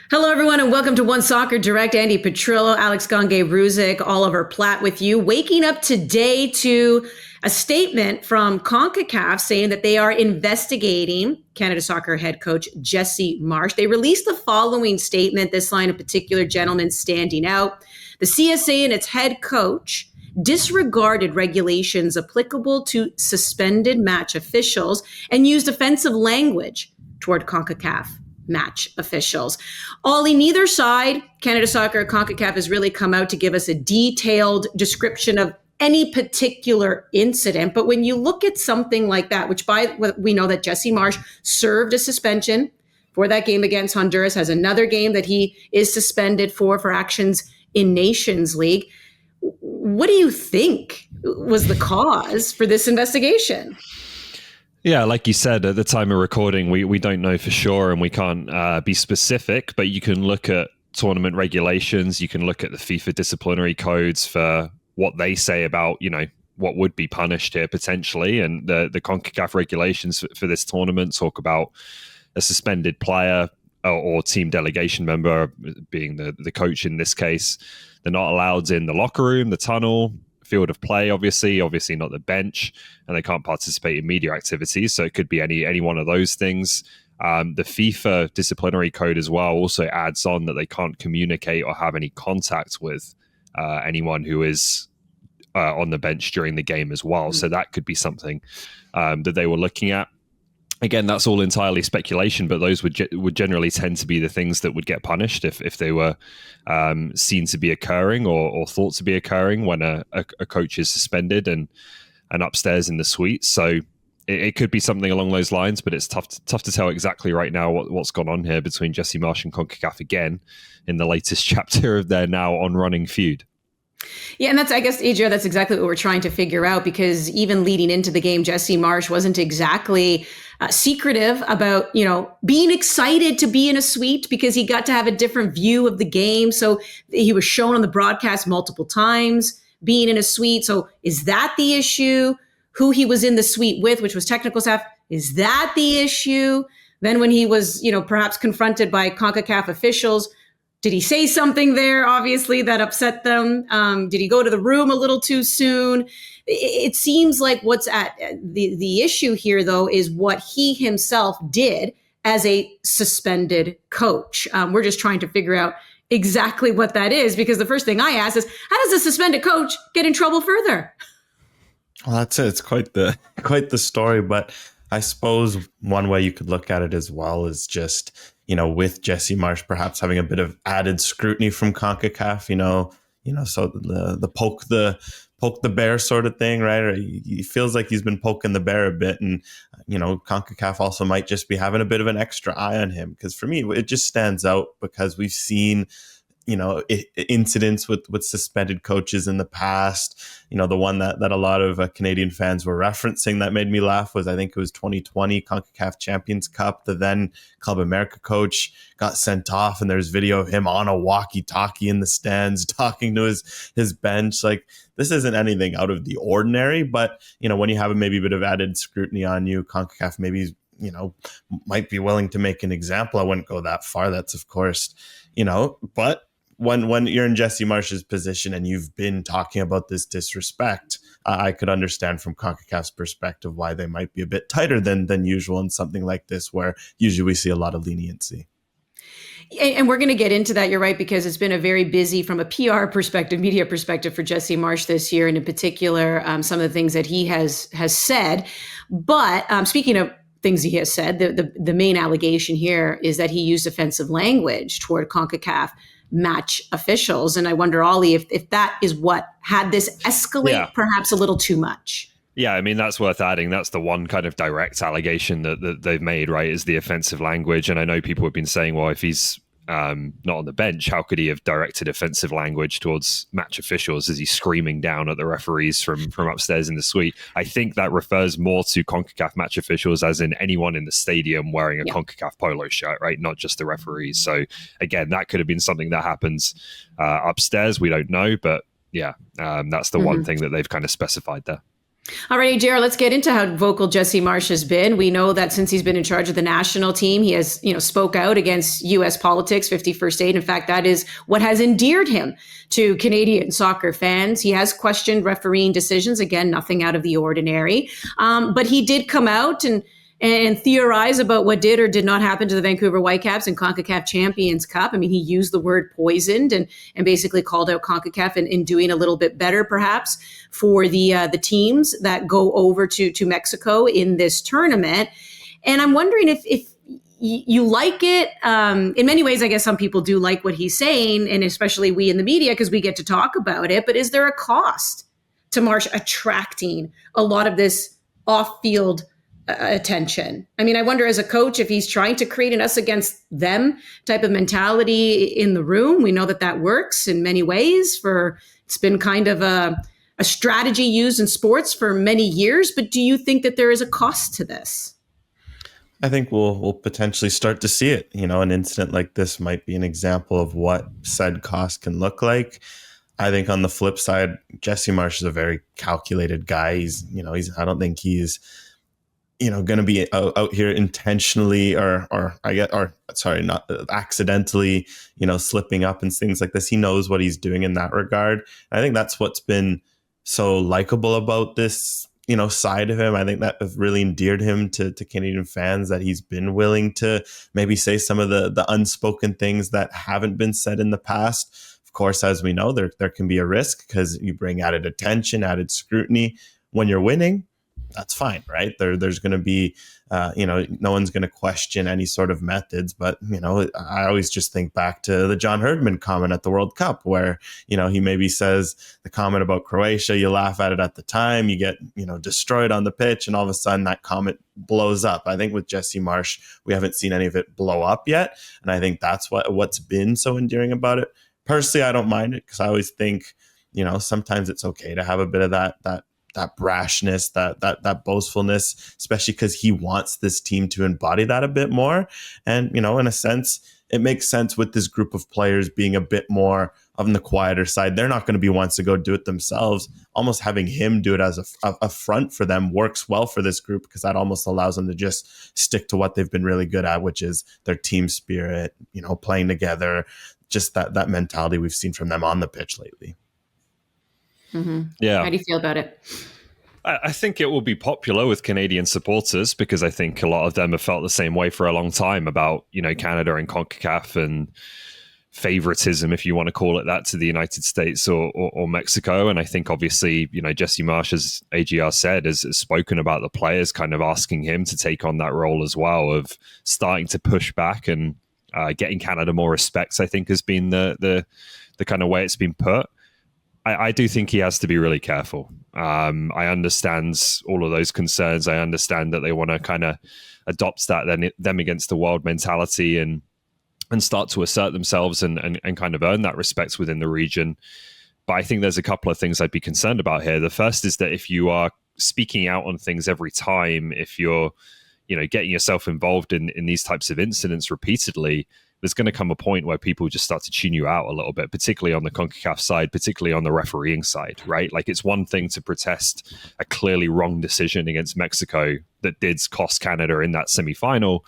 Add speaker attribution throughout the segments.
Speaker 1: Hello, everyone, and welcome to OneSoccer Direct. Andy Petrillo, Alex Gange-Ruzic, Oliver Platt with you. Waking up today to a statement from Concacaf saying that they are investigating Canada Soccer head coach Jesse Marsch. They released the following statement, this line in particular, gentlemen standing out. The CSA and its head coach disregarded regulations applicable to suspended match officials and used offensive language toward Concacaf match officials. Ollie, neither side, Canada Soccer or Concacaf, has really come out to give us a detailed description of any particular incident. But when you look at something like that, we know that Jesse Marsch served a suspension for that game against Honduras, has another game that he is suspended for actions in Nations League. What do you think was the cause for this investigation?
Speaker 2: Yeah, like you said, at the time of recording, we don't know for sure and we can't be specific, but you can look at tournament regulations. You can look at the FIFA disciplinary codes for what they say about, what would be punished here potentially. And the CONCACAF regulations for this tournament talk about a suspended player or team delegation member, being the coach in this case. They're not allowed in the locker room, the tunnel, field of play, obviously not the bench, and they can't participate in media activities. So it could be any one of those things. The FIFA disciplinary code as well also adds on that they can't communicate or have any contact with anyone who is on the bench during the game as well. So that could be something that they were looking at. Again, that's all entirely speculation, but those would generally tend to be the things that would get punished if they were seen to be occurring or thought to be occurring when a coach is suspended and upstairs in the suite. So it could be something along those lines, but it's tough to tell exactly right now what's gone on here between Jesse Marsch and CONCACAF again in the latest chapter of their now on-running feud.
Speaker 1: Yeah, and that's exactly what we're trying to figure out, because even leading into the game, Jesse Marsch wasn't exactly secretive about, being excited to be in a suite because he got to have a different view of the game. So he was shown on the broadcast multiple times being in a suite. So is that the issue? Who he was in the suite with, which was technical staff, is that the issue? Then when he was, perhaps confronted by CONCACAF officials, did he say something there, obviously, that upset them? Did he go to the room a little too soon? It seems like what's at the issue here, though, is what he himself did as a suspended coach. We're just trying to figure out exactly what that is, because the first thing I ask is, how does a suspended coach get in trouble further?
Speaker 3: Well, that's it. It's quite the story. But I suppose one way you could look at it as well is just, with Jesse Marsch perhaps having a bit of added scrutiny from CONCACAF, so the poke the bear sort of thing, right? Or he feels like he's been poking the bear a bit, and CONCACAF also might just be having a bit of an extra eye on him, because for me it just stands out because we've seen incidents with suspended coaches in the past. The one that a lot of Canadian fans were referencing that made me laugh was, I think it was 2020 CONCACAF Champions Cup. The then Club America coach got sent off, and there's video of him on a walkie-talkie in the stands talking to his bench. Like, this isn't anything out of the ordinary, but when you have maybe a bit of added scrutiny on you, CONCACAF maybe might be willing to make an example. I wouldn't go that far. That's of course, but when you're in Jesse Marsch's position and you've been talking about this disrespect, I could understand from CONCACAF's perspective why they might be a bit tighter than usual in something like this, where usually we see a lot of leniency.
Speaker 1: And we're going to get into that, you're right, because it's been a very busy, from a PR perspective, media perspective, for Jesse Marsch this year, and in particular, some of the things that he has said. But speaking of things he has said, the main allegation here is that he used offensive language toward CONCACAF match officials. And I wonder, Ollie, if that is what had this escalate perhaps a little too much.
Speaker 2: Yeah, I mean, that's worth adding. That's the one kind of direct allegation that they've made, right, is the offensive language. And I know people have been saying, well, if he's not on the bench, how could he have directed offensive language towards match officials as he's screaming down at the referees from upstairs in the suite? I think that refers more to CONCACAF match officials, as in anyone in the stadium wearing a CONCACAF polo shirt, right? Not just the referees. So again, that could have been something that happens upstairs. We don't know, but that's the one thing that they've kind of specified there.
Speaker 1: All right, JR, let's get into how vocal Jesse Marsch has been. We know that since he's been in charge of the national team, he has, spoke out against U.S. politics, 51st Aid. In fact, that is what has endeared him to Canadian soccer fans. He has questioned refereeing decisions. Again, nothing out of the ordinary. But he did come out and theorize about what did or did not happen to the Vancouver Whitecaps in Concacaf Champions Cup. I mean, he used the word poisoned and basically called out Concacaf in doing a little bit better, perhaps, for the teams that go over to Mexico in this tournament. And I'm wondering if you like it. In many ways, I guess some people do like what he's saying, and especially we in the media, because we get to talk about it. But is there a cost to Marsch attracting a lot of this off-field attention? I mean, I wonder as a coach if he's trying to create an us against them type of mentality in the room. We know that works in many ways. It's been kind of a strategy used in sports for many years. But do you think that there is a cost to this?
Speaker 3: I think we'll potentially start to see it. An incident like this might be an example of what said cost can look like. I think on the flip side, Jesse Marsch is a very calculated guy. I don't think he's going to be out here intentionally or not accidentally, slipping up and things like this. He knows what he's doing in that regard. I think that's what's been so likable about this, side of him. I think that has really endeared him to Canadian fans, that he's been willing to maybe say some of the unspoken things that haven't been said in the past. Of course, as we know, there can be a risk because you bring added attention, added scrutiny. When you're winning, that's fine, right? There's going to be, no one's going to question any sort of methods. But, I always just think back to the John Herdman comment at the World Cup where, he maybe says the comment about Croatia, you laugh at it at the time, you get, destroyed on the pitch, and all of a sudden that comment blows up. I think with Jesse Marsch, we haven't seen any of it blow up yet. And I think that's what's been so endearing about it. Personally, I don't mind it because I always think, sometimes it's okay to have a bit of that brashness, that boastfulness, especially because he wants this team to embody that a bit more. And, in a sense, it makes sense with this group of players being a bit more on the quieter side. They're not going to be ones to go do it themselves. Almost having him do it as a front for them works well for this group because that almost allows them to just stick to what they've been really good at, which is their team spirit, playing together, just that mentality we've seen from them on the pitch lately.
Speaker 1: Mm-hmm.
Speaker 2: Yeah.
Speaker 1: How do you feel about it?
Speaker 2: I think it will be popular with Canadian supporters because I think a lot of them have felt the same way for a long time about, Canada and CONCACAF and favoritism, if you want to call it that, to the United States or Mexico. And I think obviously, Jesse Marsch, as AGR said, has spoken about the players kind of asking him to take on that role as well of starting to push back and getting Canada more respect, I think has been the kind of way it's been put. I do think he has to be really careful. I understand all of those concerns. I understand that they want to kind of adopt that them against the world mentality and start to assert themselves and kind of earn that respect within the region. But I think there's a couple of things I'd be concerned about here. The first is that if you are speaking out on things every time, if you're getting yourself involved in these types of incidents repeatedly, there's going to come a point where people just start to tune you out a little bit, particularly on the CONCACAF side, particularly on the refereeing side, right? Like it's one thing to protest a clearly wrong decision against Mexico that did cost Canada in that semi-final.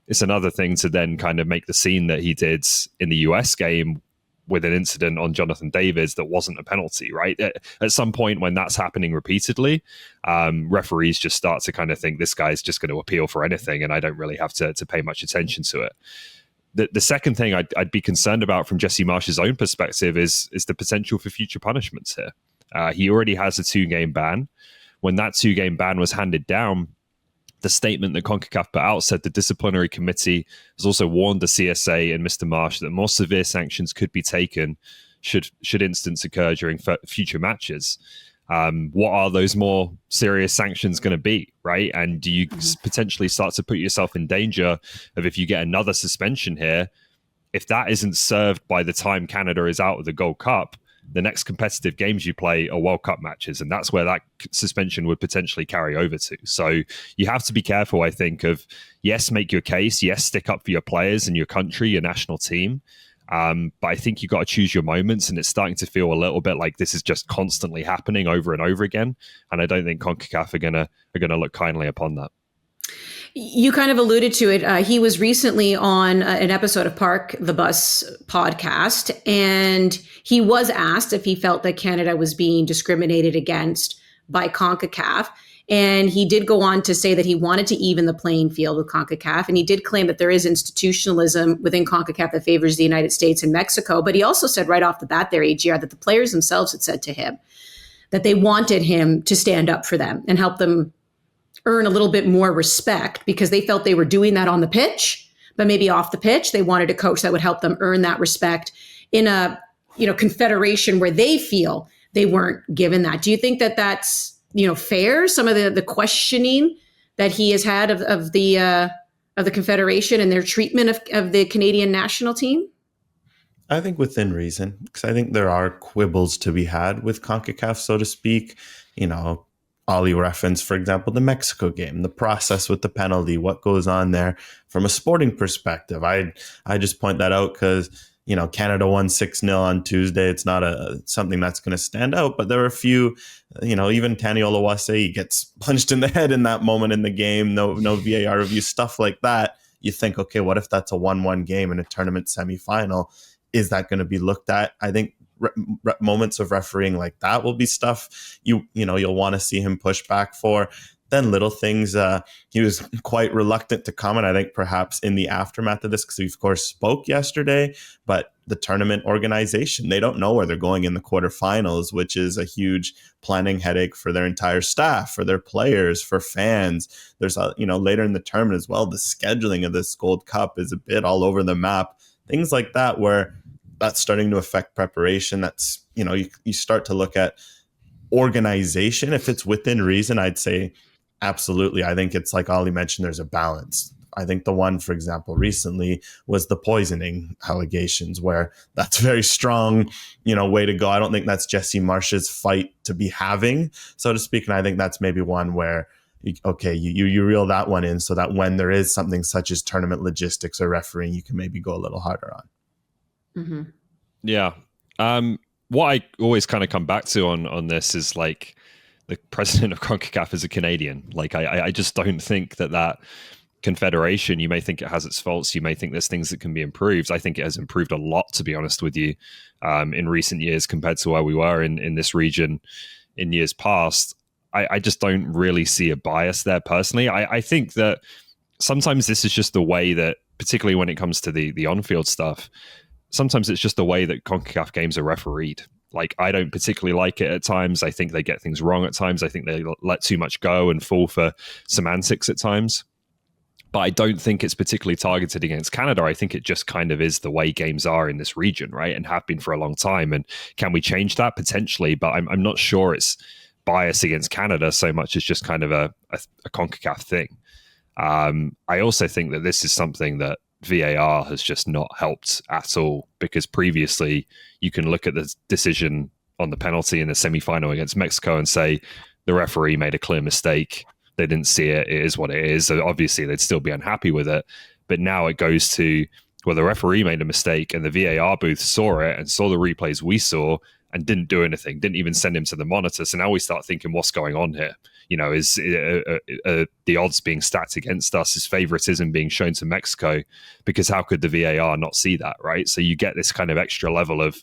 Speaker 2: It's another thing to then kind of make the scene that he did in the US game with an incident on Jonathan Davids that wasn't a penalty, right? At some point when that's happening repeatedly, referees just start to kind of think this guy's just going to appeal for anything and I don't really have to pay much attention to it. The second thing I'd be concerned about from Jesse Marsch's own perspective is the potential for future punishments here. He already has a 2-game ban. When that 2-game ban was handed down, the statement that CONCACAF put out said the disciplinary committee has also warned the CSA and Mr. Marsch that more severe sanctions could be taken should incidents occur during future matches. What are those more serious sanctions going to be, right? And do you potentially start to put yourself in danger of if you get another suspension here, if that isn't served by the time Canada is out of the Gold Cup, the next competitive games you play are World Cup matches, and that's where that suspension would potentially carry over to. So you have to be careful, I think, of yes, make your case, yes, stick up for your players and your country, your national team, But I think you've got to choose your moments, and it's starting to feel a little bit like this is just constantly happening over and over again. And I don't think CONCACAF are gonna look kindly upon that.
Speaker 1: You kind of alluded to it. He was recently on an episode of Park the Bus podcast, and he was asked if he felt that Canada was being discriminated against by CONCACAF. And he did go on to say that he wanted to even the playing field with CONCACAF. And he did claim that there is institutionalism within CONCACAF that favors the United States and Mexico. But he also said right off the bat there, AGR, that the players themselves had said to him that they wanted him to stand up for them and help them earn a little bit more respect, because they felt they were doing that on the pitch, but maybe off the pitch, they wanted a coach that would help them earn that respect in a, confederation where they feel they weren't given that. Do you think that that's, fair? Some of the questioning that he has had of the confederation and their treatment of the Canadian national team?
Speaker 3: I think within reason, because I think there are quibbles to be had with CONCACAF, so to speak. Ollie referenced, for example, the Mexico game, the process with the penalty, what goes on there from a sporting perspective. I just point that out because, Canada won 6-0 on Tuesday. It's not something that's going to stand out, but there are a few, even Tani Oluwase, he gets punched in the head in that moment in the game, no VAR review, stuff like that. You think, okay, what if that's a 1-1 game in a tournament semifinal? Is that going to be looked at? I think moments of refereeing like that will be stuff you'll want to see him push back for. Then little things, he was quite reluctant to comment, I think perhaps in the aftermath of this, because we of course spoke yesterday, but the tournament organization, they don't know where they're going in the quarterfinals, which is a huge planning headache for their entire staff, for their players, for fans. There's later in the tournament as well, the scheduling of this Gold Cup is a bit all over the map, things like that, where that's starting to affect preparation. That's, you start to look at organization. If it's within reason, I'd say absolutely. I think it's like Ollie mentioned, there's a balance. I think the one, for example, recently was the poisoning allegations, where that's a very strong, way to go. I don't think that's Jesse Marsch's fight to be having, so to speak. And I think that's maybe one where, you reel that one in so that when there is something such as tournament logistics or refereeing, you can maybe go a little harder on.
Speaker 1: Mm-hmm.
Speaker 2: Yeah. What I always kind of come back to on this is like the president of CONCACAF is a Canadian. Like I just don't think that confederation, you may think it has its faults, you may think there's things that can be improved. I think it has improved a lot, to be honest with you, in recent years compared to where we were in this region in years past. I just don't really see a bias there personally. I think that sometimes this is just the way that, particularly when it comes to the on-field stuff, sometimes it's just the way that CONCACAF games are refereed. Like, I don't particularly like it at times. I think they get things wrong at times. I think they let too much go and fall for semantics at times. But I don't think it's particularly targeted against Canada. I think it just kind of is the way games are in this region, right? And have been for a long time. And can we change that? Potentially, but I'm not sure it's bias against Canada so much as just kind of a CONCACAF thing. I also think that this is something that VAR has just not helped at all, because previously you can look at the decision on the penalty in the semi-final against Mexico and say the referee made a clear mistake. They didn't see it. It is what it is. So obviously they'd still be unhappy with it. But now it goes to, well, the referee made a mistake and the VAR booth saw it and saw the replays we saw and didn't do anything, didn't even send him to the monitor. So now we start thinking, what's going on here? Is the odds being stacked against us? Is favoritism being shown to Mexico? Because how could the VAR not see that, right? So you get this kind of extra level of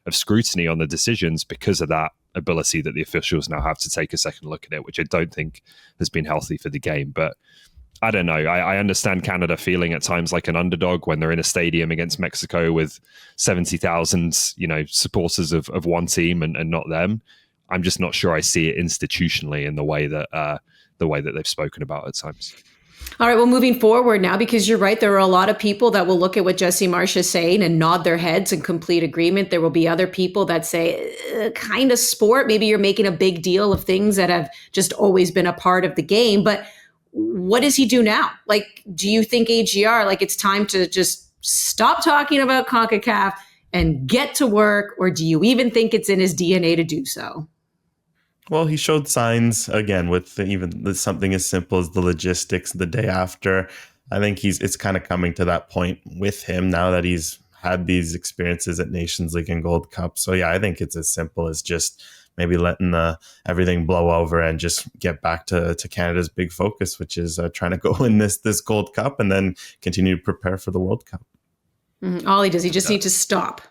Speaker 2: scrutiny on the decisions because of that ability that the officials now have to take a second look at it, which I don't think has been healthy for the game. But I don't know. I understand Canada feeling at times like an underdog when they're in a stadium against Mexico with 70,000, supporters of one team and not them. I'm just not sure I see it institutionally in the way that they've spoken about at times.
Speaker 1: All right, well, moving forward now, because you're right, there are a lot of people that will look at what Jesse Marsch is saying and nod their heads in complete agreement. There will be other people that say, kind of sport, maybe you're making a big deal of things that have just always been a part of the game. But what does he do now? Like, do you think AGR, like, it's time to just stop talking about CONCACAF and get to work? Or do you even think it's in his DNA to do so?
Speaker 3: Well, he showed signs again with even something as simple as the logistics the day after. I think it's kind of coming to that point with him now that he's had these experiences at Nations League and Gold Cup. So yeah, I think it's as simple as just maybe letting everything blow over and just get back to Canada's big focus, which is trying to go win this Gold Cup and then continue to prepare for the World Cup.
Speaker 1: Ollie, does he just need to stop?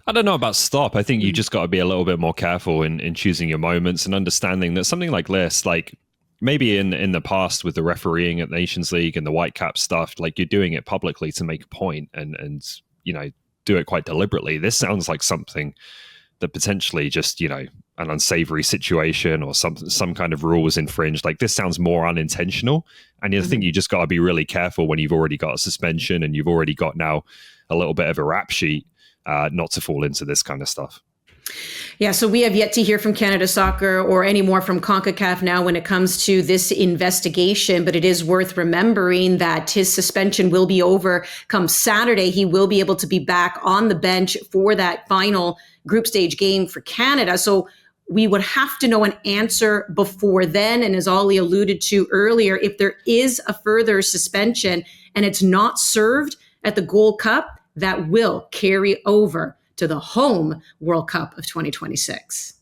Speaker 2: I don't know about stop. I think you just got to be a little bit more careful in choosing your moments and understanding that something like this, like maybe in the past with the refereeing at Nations League and the Whitecap stuff, like you're doing it publicly to make a point and do it quite deliberately. This sounds like something that potentially just, an unsavory situation or some kind of rule was infringed. Like this sounds more unintentional. And I think you just got to be really careful when you've already got a suspension and you've already got now a little bit of a rap sheet, not to fall into this kind of stuff.
Speaker 1: Yeah, so we have yet to hear from Canada Soccer or any more from Concacaf now when it comes to this investigation, but it is worth remembering that his suspension will be over come Saturday. He will be able to be back on the bench for that final group stage game for Canada. So we would have to know an answer before then. And as Ollie alluded to earlier, if there is a further suspension and it's not served at the Gold Cup, that will carry over to the home World Cup of 2026.